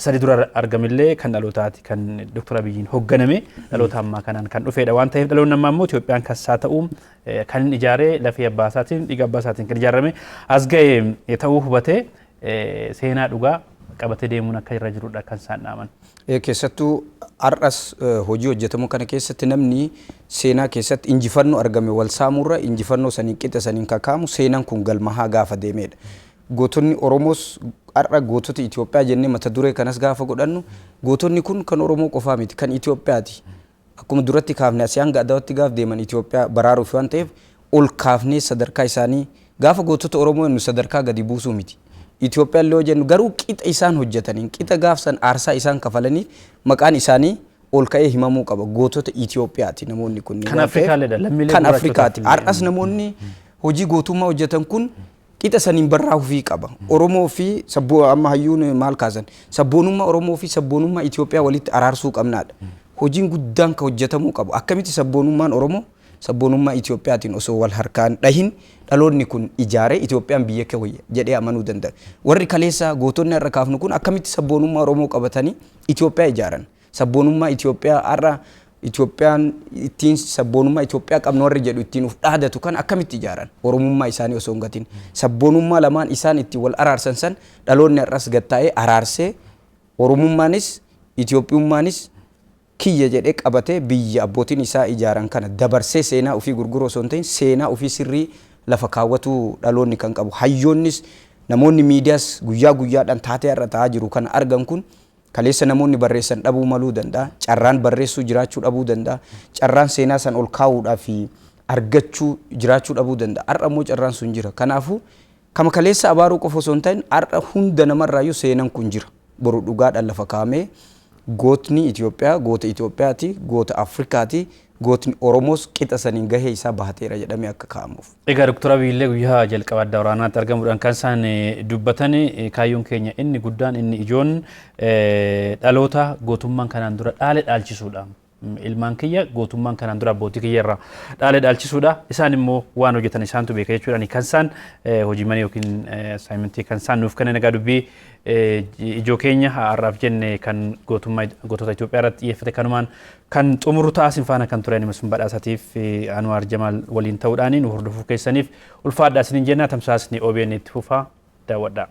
sadi dura argamillee kan dhalootaati kan Dr. Abiyyiin hoogganame dhaloota ammaa kanaan kan dhufedha waan ta'eef dhaloonni ammaa immoo Itoophiyaan kasaa ta'uu kan inni ijaaree lafee abbaa isaatiin dhiiga abbaa isaatiin kan ijaarame as ga'e ta'uu hubatee seenaa dhugaa qabatee deemuun akka irra jirudha kan isaan dhaaman. Keessattuu har'as hojii hojjetamu kana keessatti namni seenaa keessatti injifannoo argame wal saamurra injifannoo saniin qixa saniin kakaamu seenaan kun galmahaa gaafa deemedha. Gootonni Oromoos har'a gootota Itoophiyaa jennee mata duree kanas gaafa godhannu gootonni kun kan Oromoo qofaa miti kan Itoophiyaati. Akkuma duratti kaafne asii hanga Adawaatti gaaf deeman Itoophiyaa baraaruuf waan ta'eef ol kaafnee sadarkaa isaanii gaafa gootota Oromoo nu sadarkaa gadi buusuu miti. Itoophiyaan illee jennu garuu qixa isaan hojjetaniin qixa gaafsan aarsaa isaan kafalanii maqaan isaanii ol ka'ee himamuu qaba. Gootota Itoophiyaati namoonni kunniin. Kan Afrikaalledha lammiilee kan Afrikaati. Har'as namoonni hojii gootummaa hojjetan kun qixa saniin barraa'uu fi qaba. Oromoo fi amma hayyuun maal kaasan sabboonummaa Oromoo fi sabboonummaa Itoophiyaa walitti araarsuu qabnaadha. Hojiin guddaan kan hojjetamuu qabu. Akkamitti sabboonummaan Oromoo sabboonummaa Itoophiyaatiin osoo wal harkaan dhahin dhaloonni kun ijaaree Itoophiyaan biyya kee jedhee amanuu danda'a. Warri kaleessa gootonni irra kaafnu kun akkamitti sabboonummaa Oromoo qabatanii Itoophiyaa ijaaran. Sabboonummaa Itoophiyaa har'a Itoophiyaan ittiin sabboonummaa Itoophiyaa qabnu warri jedhu ittiin uf dhaadatu kan akkamitti ijaaran oromummaa isaanii osoo hin gatin sabboonummaa lamaan isaan itti wal araarsan san dhaloonni har'as gattaa'ee araarsee oromummaanis Itoophiyummaanis kiyya jedhee qabatee biyya abbootiin isaa ijaaran kana dabarsee seenaa ofii gurguruu osoo hin ta'in seenaa ofii sirrii lafa kaawwatu dhaloonni kan qabu hayyoonnis namoonni miidiyaas guyyaa guyyaadhaan taatee irra ta'aa jiru kana argan kun kaleessa namoonni barreessan dhabuu maluu danda'a carraan barreessuu jiraachuu dhabuu danda'a carraan seenaa san ol kaa'uudhaa fi argachuu jiraachuu dhabuu danda'a har'a immoo carraan sun jira kanaafuu kama kaleessa abaaruu qofa osoo hin ta'in har'a hunda namarraayyuu seenaan kun jira boru dhugaadhaan lafa kaa'amee gootni Itoophiyaa goota Itoophiyaati goota Afrikaati gootni Oromoos qixa saniin gahee isaa bahateera jedhamee akka kaa'amuuf. Egaa Dr. Abiyyi guyyaa jalqaba adda waraanaatti argamuudhaan kan isaan dubbatan kaayyoon keenya inni guddaan inni ijoon dhaloota gootummaan kanaan dura dhaale dhaalchisuudha. Ilmaan kiyya gootummaan kanaan dura abbootii kiyya irraa dhaale dhaalchisuudha. Isaan immoo waan hojjetan isaantu beeka jechuudhaan kan isaan hojii mana yookiin asaayimentii kan isaan nuuf kennan egaa dubbii ijoo keenya har'aaf jenne kan gootota Itoophiyaa irratti xiyyeeffate kanumaan kan xumuru ta'asin faana kan turan Masfin Badhaasatiif Anwaar Jamaal waliin ta'uudhaan nu hordofuu keessaniif ulfaadhaa isiniin jenna tamsaasni OBN itti fufaa daawwadhaa.